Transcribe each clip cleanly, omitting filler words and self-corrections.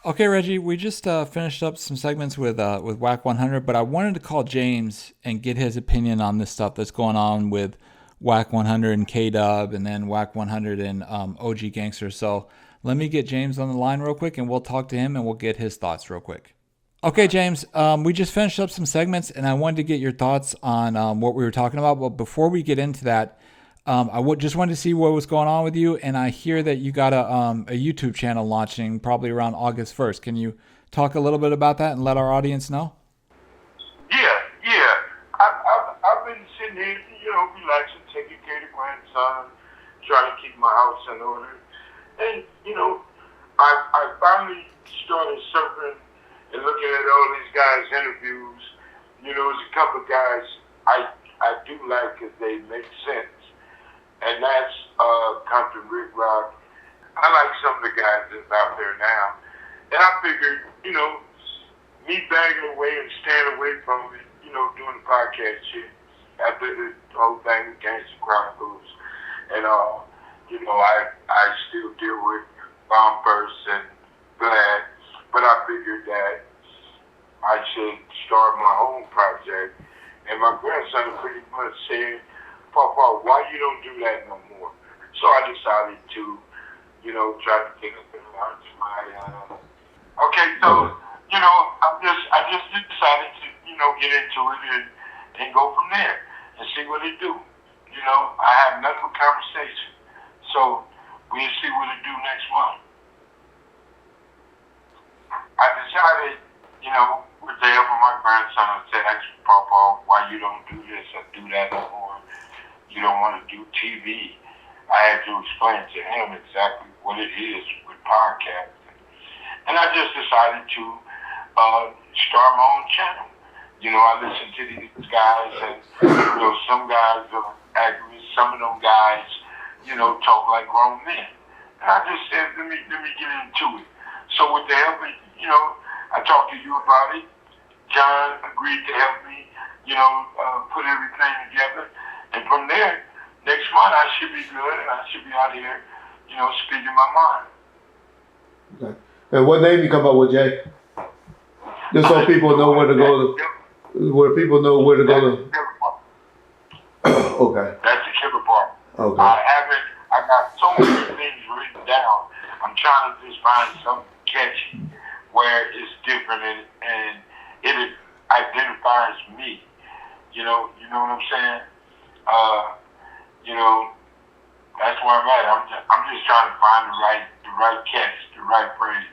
Okay, Reggie, we just finished up some segments with Wack 100, but I wanted to call James and get his opinion on this stuff that's going on with Wack 100 and K Dub, and then Wack 100 and OG Gangster. So let me get James on the line real quick, and we'll talk to him and we'll get his thoughts real quick. Okay, James, we just finished up some segments, and I wanted to get your thoughts on what we were talking about. But before we get into that, just wanted to see what was going on with you, and I hear that you got a YouTube channel launching probably around August 1st. Can you talk a little bit about that and let our audience know? Yeah, yeah. I've been sitting here, relaxing, taking care of the grandson, trying to keep my house in order. And, I finally started surfing and looking at all these guys' interviews. There's a couple of guys I do like because they make sense. And that's Country Rick Rock. I like some of the guys that's out there now. And I figured, me bagging away and staying away from it, doing the podcast shit after the whole thing with Gangster Chronicles. And, I still deal with Bomb First and Glad, but I figured that I should start my own project. And my grandson pretty much said, Papa, why you don't do that no more? So I decided to, try to get up and launch my, okay, so, I just decided to, get into it and go from there and see what it do. I have nothing but conversation. So we'll see what it do next month. I decided, with the help of my grandson, I said, actually, Papa, why you don't do this or do that no more? You don't want to do TV. I had to explain to him exactly what it is with podcasting. And I just decided to start my own channel. I listen to these guys, and, some guys are accurate, some of them guys, talk like grown men. And I just said, let me get into it. So with the help of, I talked to you about it. John agreed to help me, put everything together. And from there, next month I should be good, and I should be out here, speaking my mind. Okay. And what name you come up with, Jay? Just so people know where to go to, where people know where to go to. Okay. That's the killer part. Okay. I got so many things written down. I'm trying to just find something catchy where it's different and it identifies me. You know what I'm saying? That's where I'm at. I'm just trying to find the right catch, the right phrase.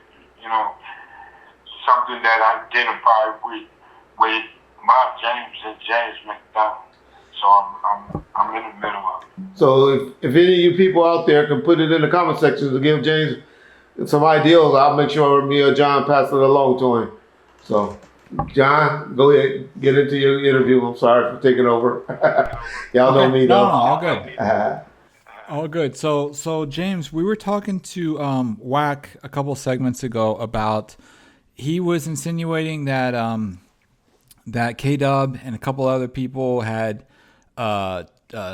Something that identify with my James and James McDonald. So I'm in the middle of it. So if any of you people out there can put it in the comment section to give James some ideas, I'll make sure me or John pass it along to him. So, John, go ahead, get into your interview. I'm sorry for taking over. Y'all know Okay, me no, though. no, all good. All good. So James, we were talking to Wack a couple segments ago about he was insinuating that that K Dub and a couple other people had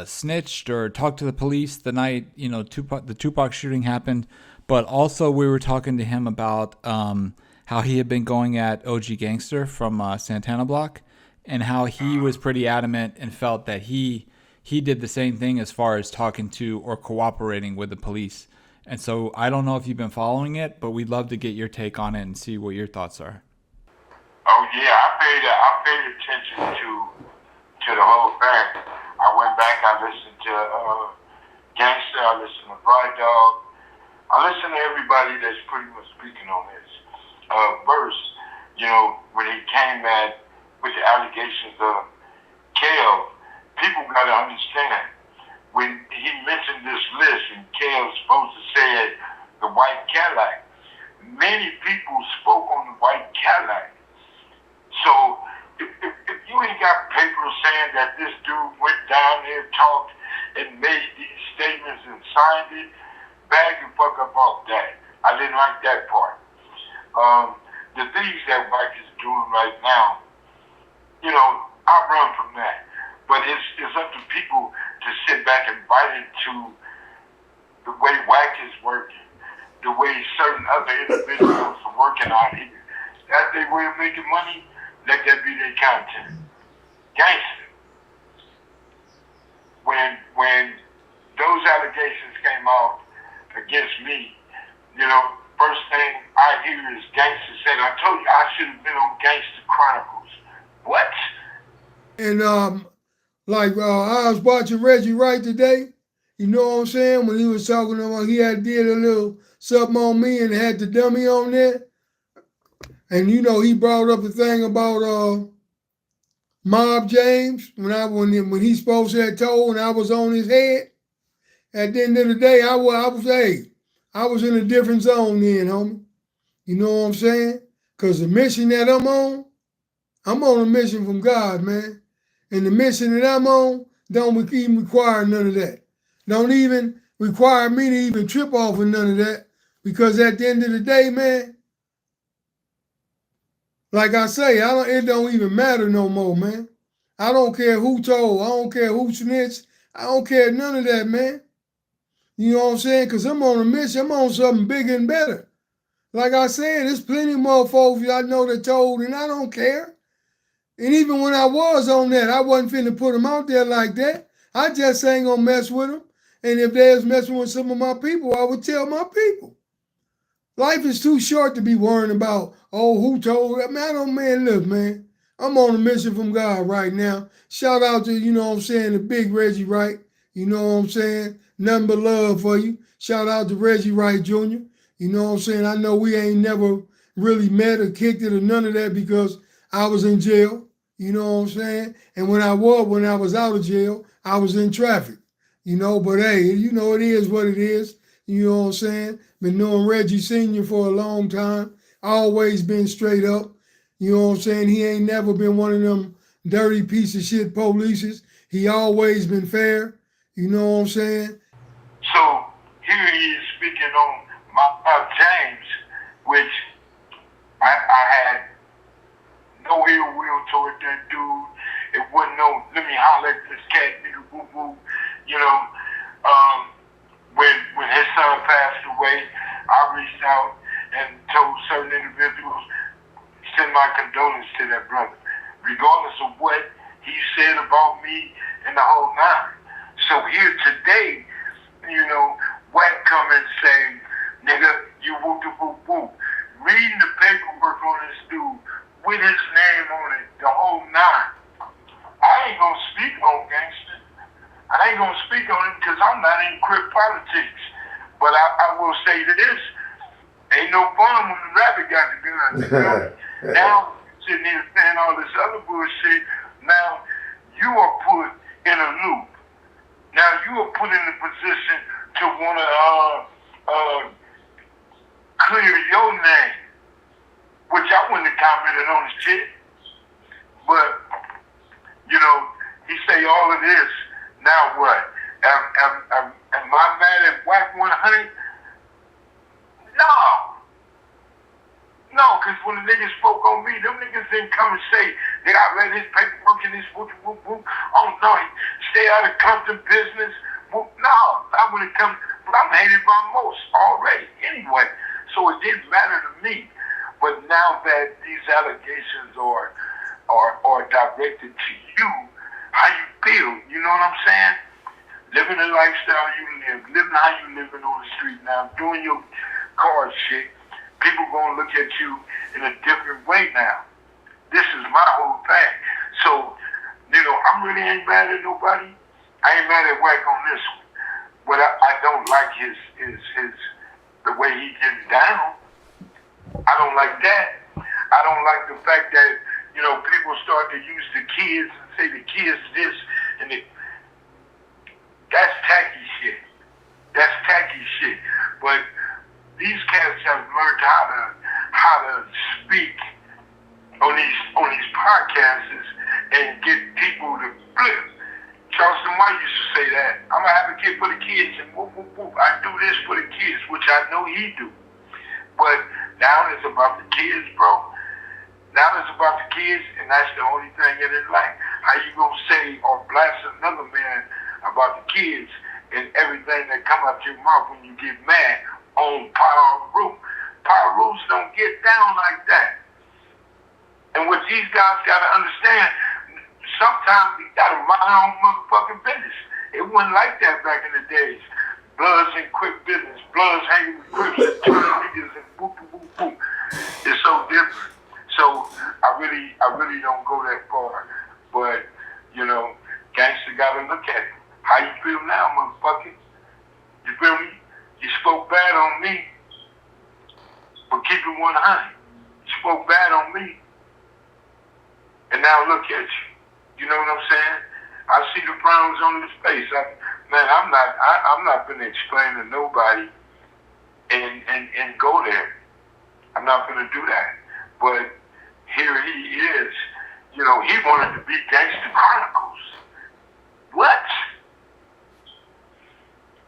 snitched or talked to the police the night the Tupac shooting happened. But also we were talking to him about how he had been going at OG Gangster from Santana Block, and how he was pretty adamant and felt that he did the same thing as far as talking to or cooperating with the police. And so I don't know if you've been following it, but we'd love to get your take on it and see what your thoughts are. Oh yeah, I paid attention to the whole thing. I went back, I listened to Gangster, I listened to Bright Dog, I listened to everybody that's pretty much speaking on this. First, when he came with the allegations of Kale, people gotta understand, when he mentioned this list and Kale's supposed to say the white Cadillac, many people spoke on the white Cadillac. So if you ain't got papers saying that this dude went down there, talked, and made these statements and signed it, bag the fuck up off that. I didn't like that part. The things that Wack is doing right now, I run from that. But it's up to people to sit back and bite into the way Wack is working, the way certain other individuals are working out here. That's their way of making money. Let that be their content. Gangster. When those allegations came out against me, first thing I hear is Gangster said, I told you I should have been on Gangster Chronicles. What? And I was watching Reggie Wright today. You know what I'm saying? When he was talking about he had did a little something on me and had the dummy on there. And he brought up the thing about Mob James when he supposed to have told and I was on his head. At the end of the day, I was in a different zone then, homie. You know what I'm saying? Because the mission that I'm on a mission from God, man. And the mission that I'm on don't even require none of that. Don't even require me to even trip off of none of that. Because at the end of the day, man, like I say, it don't even matter no more, man. I don't care who told. I don't care who snitched. I don't care none of that, man. You know what I'm saying? Because I'm on a mission. I'm on something bigger and better. Like I said, there's plenty more folks I know that told, and I don't care. And even when I was on that, I wasn't finna put them out there like that. I just ain't gonna mess with them. And if they was messing with some of my people, I would tell my people. Life is too short to be worrying about, who told that. Man, look, man, I'm on a mission from God right now. Shout out to, the big Reggie Wright. You know what I'm saying? Nothing but love for you. Shout out to Reggie Wright Jr. You know what I'm saying? I know we ain't never really met or kicked it or none of that because I was in jail. You know what I'm saying? And when I was out of jail, I was in traffic. But hey, it is what it is. You know what I'm saying? Been knowing Reggie Sr. for a long time. Always been straight up. You know what I'm saying? He ain't never been one of them dirty piece of shit polices. He always been fair. You know what I'm saying? So here he is speaking on my James, which I had no ill will toward that dude. It wasn't no, let me holler at this cat, nigga, boo boo. When his son passed away, I reached out and told certain individuals, send my condolences to that brother, regardless of what he said about me and the whole nine. So here today, Wack come and say, nigga, you woo doo woo woo. Reading the paperwork on this dude with his name on it, the whole nine. I ain't gonna speak on Gangster. I ain't gonna speak on it because I'm not in crip politics. But I will say this, ain't no fun when the rabbit got the gun. Now, sitting here saying all this other bullshit, now you are put in a loop. Now you are put in a position to want to clear your name, which I wouldn't have commented on the shit. But, he say all of this, now what? Am I mad at Wack 100? No, because when the niggas spoke on me, them niggas didn't come and say, nigga, I read his paperwork and his whoop, whoop, whoop. Oh, no, stay out of Compton business. Whoop. No, I wouldn't come, but I'm hated by most already anyway. So it didn't matter to me. But now that these allegations are directed to you, how you feel, you know what I'm saying? Living the lifestyle you live, living how you living on the street now, doing your car shit, people gonna look at you in a different way now. This is my whole thing. So, I really ain't mad at nobody. I ain't mad at Wack on this one. But I don't like his the way he gets down. I don't like that. I don't like the fact that, people start to use the kids and say the kids this and that's tacky shit. That's tacky shit. But these cats have learned how to speak on these podcasts and get people to flip. Charleston White used to say that. I'm gonna have a kid for the kids and whoop whoop whoop. I do this for the kids, which I know he do. But now it's about the kids, bro. Now it's about the kids, and that's the only thing in his life. How you gonna say or blast another man about the kids and everything that come out your mouth when you get mad? on Paru. Parus don't get down like that. And what these guys gotta understand, sometimes we gotta mind our own motherfucking business. It wasn't like that back in the days. Bloods in quick business, Bloods hanging with Crips and turning niggas and boop, boop, boop, boop. It's so different. So I really don't go that far. But, you know, Gangster gotta look at it. How you feel now, motherfucker? You feel me? You spoke bad on me, but keep it 100. You spoke bad on me, and now look at you. You know what I'm saying? I see the frowns on his face. I'm not gonna explain to nobody and go there. I'm not gonna do that. But here he is. You know, he wanted to be Gangster Chronicles. What?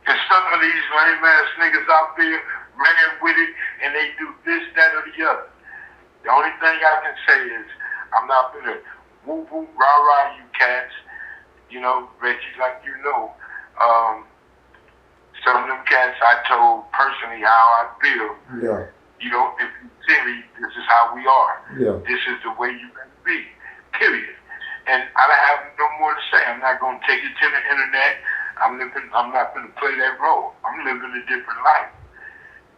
And some of these lame ass niggas out there ran with it and they do this, that, or the other. The only thing I can say is I'm not gonna woo woo rah rah you cats. You know, Reggie, like you know, some of them cats I told personally how I feel. Yeah. You know, if you see me, this is how we are. Yeah. This is the way you can be. Period. And I have no more to say. I'm not gonna take it to the internet. I'm not gonna play that role. I'm living a different life.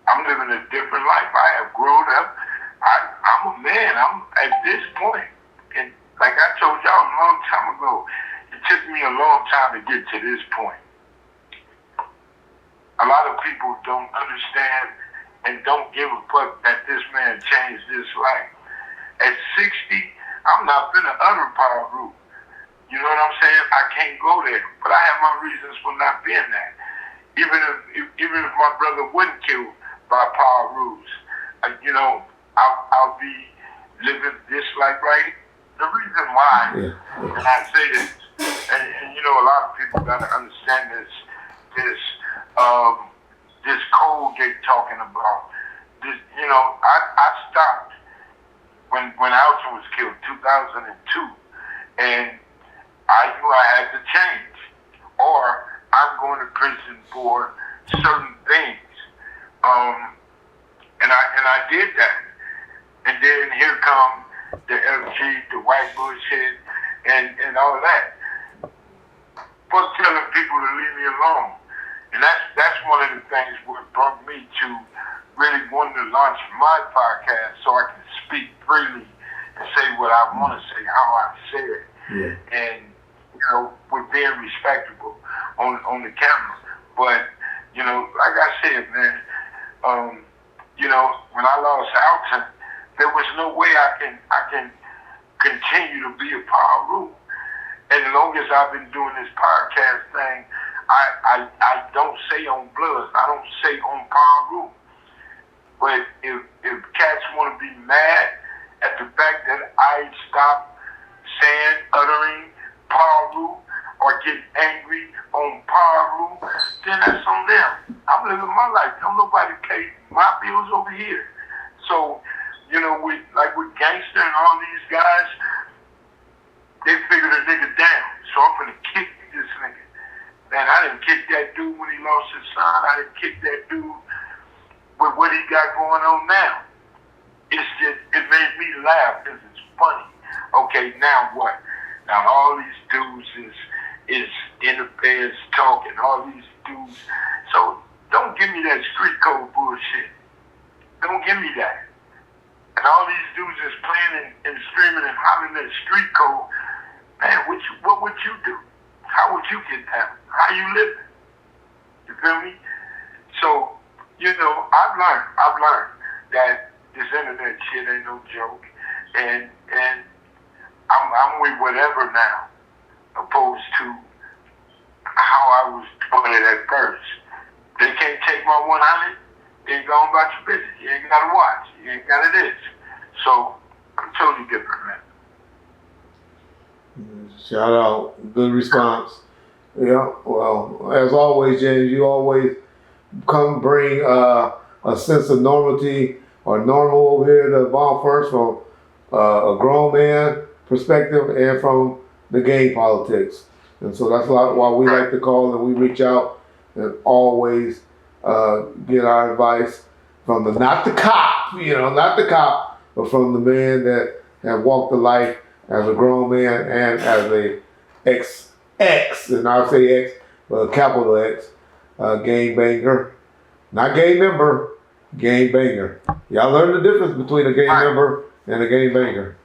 I'm living a different life. I have grown up. I'm a man. I'm at this point. And like I told y'all a long time ago, it took me a long time to get to this point. A lot of people don't understand and don't give a fuck that this man changed his life. At 60, I'm not finna utter power root. You know what I'm saying? I can't go there, but I have my reasons for not being that. Even if my brother wasn't killed by power rules, you know, I'll be living this life right. The reason why, and I say this, and you know, a lot of people gotta understand this code they're talking about. This, you know, I stopped when Alton was killed, 2002, and I knew I had to change, or I'm going to prison for certain things. And I did that. And then here come the LG, the white bullshit, and all that. Fuck telling people to leave me alone. And that's one of the things what brought me to really wanting to launch my podcast so I can speak freely and say what I want to say, how I say it. Yeah. And you know, with being respectable on the camera. But, you know, like I said, man, you know, when I lost Alton, there was no way I can continue to be a power rule. And as long as I've been doing this podcast thing, I don't say on Bloods, I don't say on power rule. But if cats want to be mad at the fact that I stopped saying, uttering power rule, or get angry on power rule, then that's on them. I'm living my life. Don't nobody pay my bills over here. So, you know, with Gangster and all these guys, they figured a nigga down. So I'm gonna kick this nigga. Man, I didn't kick that dude when he lost his son. I didn't kick that dude with what he got going on now. It's just, it made me laugh because it's funny. Okay, now what? Now all these dudes is in the beds talking, all these dudes. So don't give me that street code bullshit. Don't give me that. And all these dudes is playing and screaming and hollering that street code. Man, what would you do? How would you get down? How you living? You feel me? So, you know, I've learned that this internet shit ain't no joke. And I'm with whatever now, opposed to how I was doing it at first. They can't take my 100, they ain't going about your business. You ain't got to watch. You ain't got to this. So, I'm totally different, man. Shout out. Good response. Yeah, well, as always, James, you always come bring a sense of normality or normal over here to Bomb First from a grown man perspective and from the gang politics. And so that's why we like to call and we reach out and always get our advice from not the cop, not the cop, but from the man that have walked the life as a grown man and as a X, and I'll say X, but a capital X, gang banger. Not gang member, gang banger. Y'all learn the difference between a gang member and a gang banger.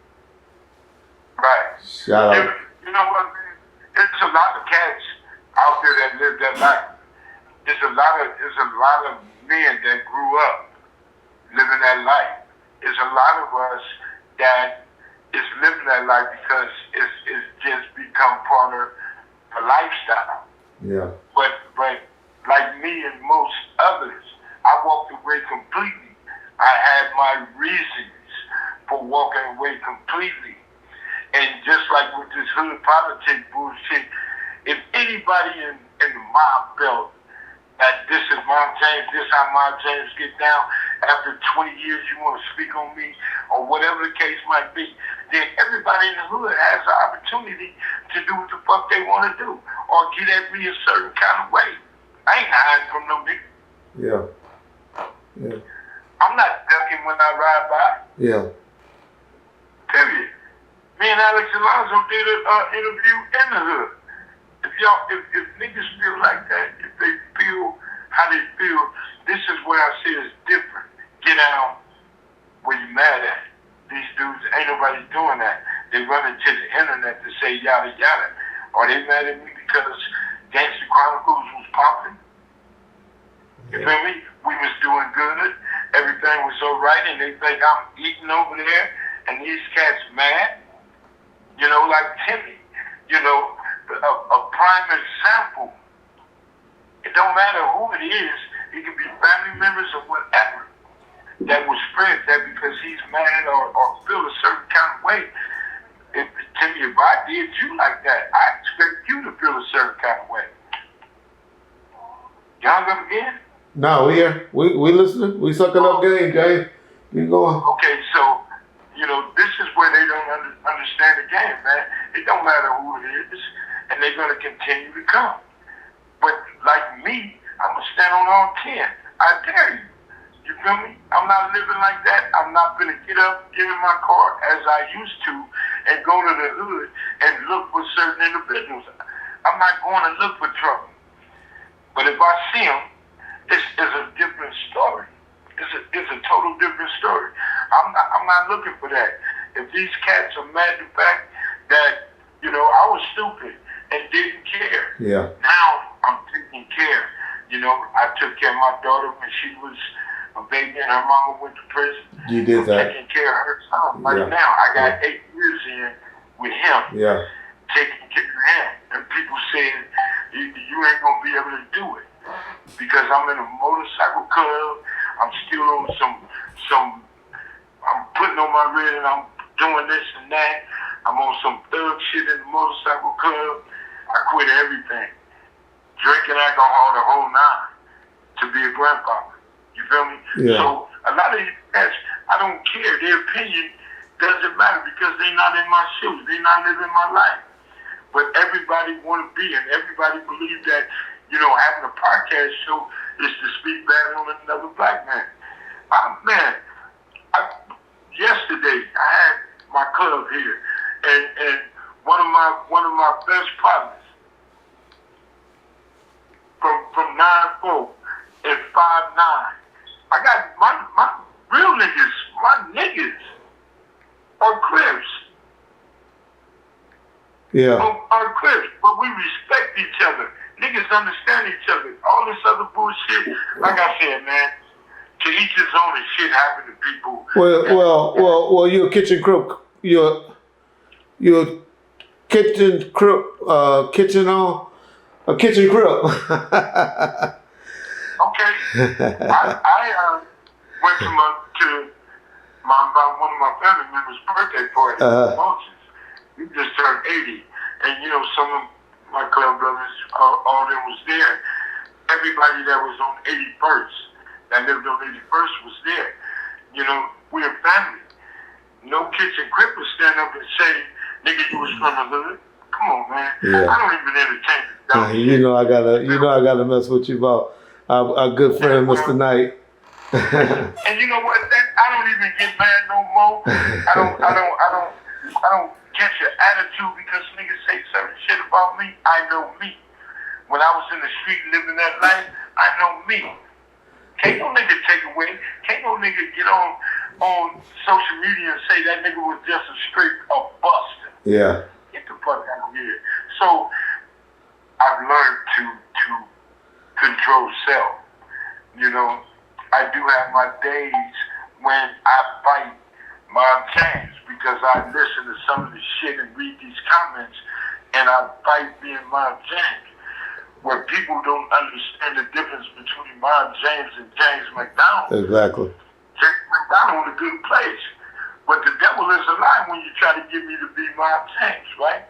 Right. Shout out. You know what, man? There's a lot of cats out there that live that life. There's a lot of men that grew up living that life. There's a lot of us that is living that life because it's just become part of the lifestyle. Yeah. But like me and most others, I walked away completely. I had my reasons for walking away completely. And just like with this hood politics bullshit, if anybody in the mob felt that this is my James, this how my James get down, after 20 years you want to speak on me, or whatever the case might be, then everybody in the hood has the opportunity to do what the fuck they want to do, or get at me a certain kind of way. I ain't hiding from no nigga. Yeah. Yeah. I'm not ducking when I ride by. Yeah. Period. Me and Alex Alonso did an interview in the hood. If niggas feel like that, if they feel how they feel, this is where I say it's different. Get out where you mad at. These dudes, ain't nobody doing that. They run into the internet to say yada yada. Are they mad at me because Gangster Chronicles was popping? You feel me? We was doing good. Everything was all right, and they think I'm eating over there, and these cats mad. You know, like Timmy. You know, a prime example. It don't matter who it is. It can be family members or whatever that will spread that because he's mad or feel a certain kind of way. Timmy, if I did you like that, I expect you to feel a certain kind of way. Y'all up again? No, we here. We listening. We sucking up game, Jay. You going? Okay, so, you know, this is where they don't understand the game, man. It don't matter who it is, and they're going to continue to come. But like me, I'm going to stand on all 10. I dare you. You feel me? I'm not living like that. I'm not going to get up, get in my car as I used to, and go to the hood and look for certain individuals. I'm not going to look for trouble. But if I see them, it's a different story. It's a total different story. I'm not looking for that. If these cats are mad at the fact that, you know, I was stupid and didn't care. Yeah. Now I'm taking care. You know, I took care of my daughter when she was a baby and her mama went to prison. You did that. Taking care of her son. Right now, I got 8 years in with him. Yeah. Taking care of him. And people saying, you ain't going to be able to do it. Because I'm in a motorcycle club. I'm still on I'm putting on my red and I'm doing this and that. I'm on some thug shit in the motorcycle club. I quit everything. Drinking alcohol the whole nine to be a grandfather. You feel me? Yeah. So a lot of these guys, I don't care. Their opinion doesn't matter because they're not in my shoes. They're not living my life. But everybody want to be, and everybody believe that, you know, having a podcast show is to speak bad on another black man. Yesterday I had my club here, and one of my best partners from 9'4" and 5'9". I got my real niggas, my niggas are Crips. Yeah. Are Crips, but we respect each other. Niggas understand each other. All this other bullshit, like I said, man, to each his own and shit happen to people. Well, you're a kitchen crook. You're a kitchen crook. A kitchen crook. Okay. I went to one of my family members' birthday party in Moses. He just turned 80, and you know some of my club brothers, all them was there. Everybody that was on 81st, that lived on 81st was there. You know, we're a family. No kitchen crip would stand up and say, nigga, you was from the hood. Come on, man. Yeah. I don't even entertain it. You know I gotta mess with you about our good friend, Mr. Knight. And you know what? I don't even get mad no more. I don't catch your attitude because niggas say certain shit about me. I know me. When I was in the street living that life, I know me. Can't no nigga take away. Can't no nigga get on social media and say that nigga was just a straight up buster. Yeah. Get the fuck out of here. So I've learned to control self. You know, I do have my days when I fight Mob James because I listen to some of the shit and read these comments and I fight being Mob James. Where people don't understand the difference between Mob James and James McDonald. Exactly. James McDonald in a good place. But the devil is a lie when you try to get me to be Mob James, right?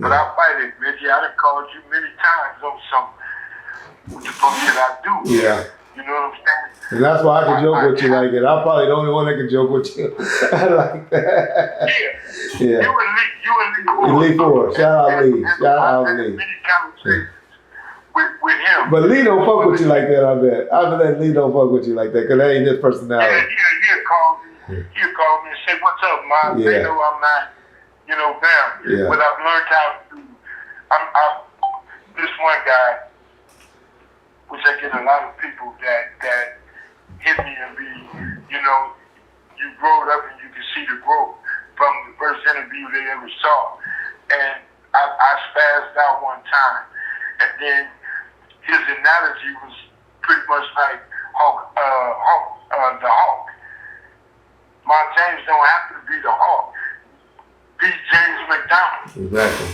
But I fight it, Reggie. I done called you many times on some what the fuck should I do? Yeah. You know what I'm saying? And that's why I can joke with you like that. I'm probably the only one that can joke with you. I like that. Yeah. Yeah. You and Lee Lee Ford. Shout out Lee. Shout out Lee. Many conversations with him. But Lee don't fuck with you like that, I bet. I bet Lee don't fuck with you like that, because that ain't his personality. He'll call me. He'll call me and say, "What's up, Mom?" Yeah. They know I'm not, down. Yeah. But I've learned how to. This one guy, which I get a lot of people that hit me and be, you growed up and you can see the growth from the first interview they ever saw. And I spazzed out one time, and then his analogy was pretty much like the Hawk. My James don't have to be the Hawk. Be James McDonald. Exactly.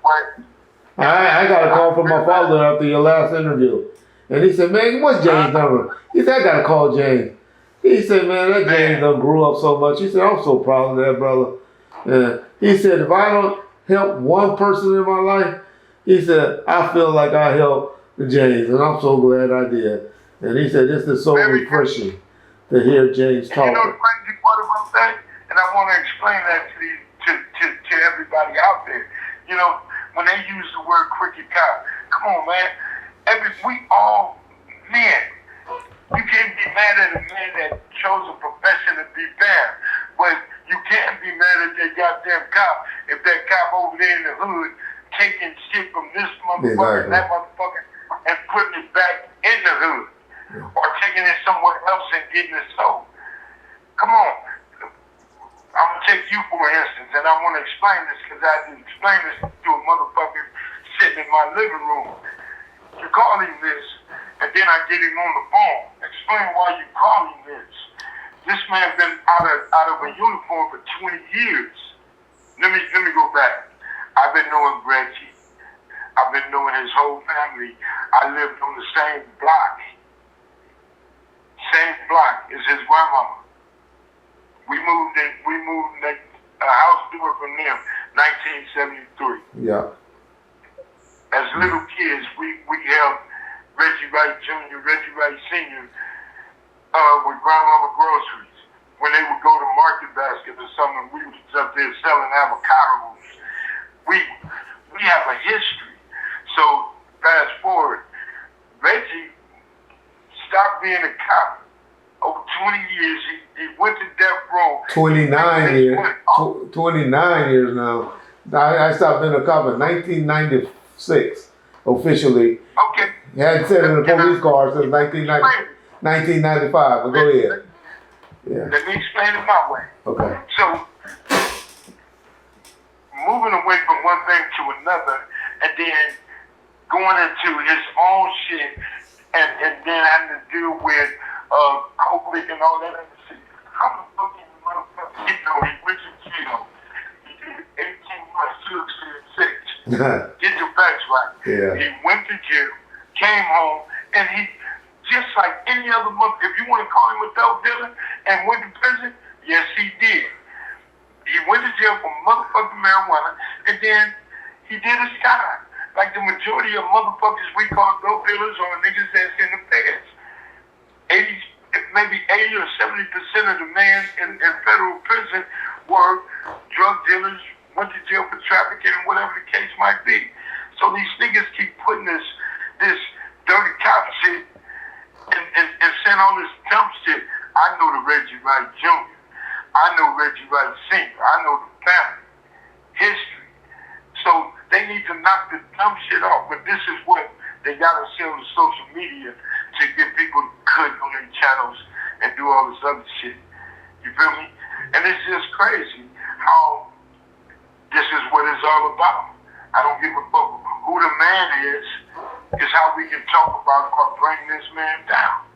But I got a call from my father after your last interview. And he said, "Man, what's James number?" He said, "I got to call James." He said, "Man, that James done grew up so much." He said, "I'm so proud of that brother." And he said, "If I don't help one person in my life," he said, "I feel like I helped James, and I'm so glad I did." And he said, "This is so refreshing to hear James talk." You know the crazy part about that? And I want to explain that to everybody out there. When they use the word cricket cop, come on, man. We all men. You can't be mad at a man that chose a profession to be bad, but you can't be mad at that goddamn cop if that cop over there in the hood taking shit from this motherfucker and that motherfucker and putting it back in the hood, or taking it somewhere else and getting it sold. Come on. I'm gonna take you for instance, and I want to explain this because I didn't explain this to a motherfucker sitting in my living room. You call him this, and then I get him on the phone. Explain why you call him this. This man been out of a uniform for 20 years. Let me go back. I've been knowing Reggie. I've been knowing his whole family. I lived on the same block. Same block as his grandmama. We moved a house door from them, 1973. Yeah. As little kids, we helped Reggie Wright Jr., Reggie Wright Sr. With grandmama groceries. When they would go to Market Basket or something, we was up there selling avocados. We have a history. So fast forward, Reggie stopped being a cop. Over 20 years, he went to death row. 29 years. 29 years now. I stopped being a cop in 1996, officially. Okay. He hadn't said in the police car since 1995. But go ahead. Yeah. Let me explain it my way. Okay. So, moving away from one thing to another, and then going into his own shit, and then having to deal with COVID and all that other shit. I'm a fucking motherfucker. He went to jail. He did 18 months, 2 and 6. Get your facts right. Yeah. He went to jail, came home, and he, just like any other if you want to call him a dope dealer, and went to prison, yes, he did. He went to jail for motherfucking marijuana, and then he did his time. Like the majority of motherfuckers we call dope dealers or niggas that's in the feds. Maybe 80 or 70% of the men in federal prison were drug dealers, went to jail for trafficking, and whatever the case might be. So these niggas keep putting this dirty cop shit all this dumb shit. I know the Reggie Wright Jr. I know Reggie Wright Sr. I know the family history. So they need to knock the dumb shit off. But this is what they gotta sell to social media to get people to click on their channels and do all this other shit. You feel me? And it's just crazy how this is what it's all about. I don't give a fuck who the man is. It's how we can talk about or bring this man down.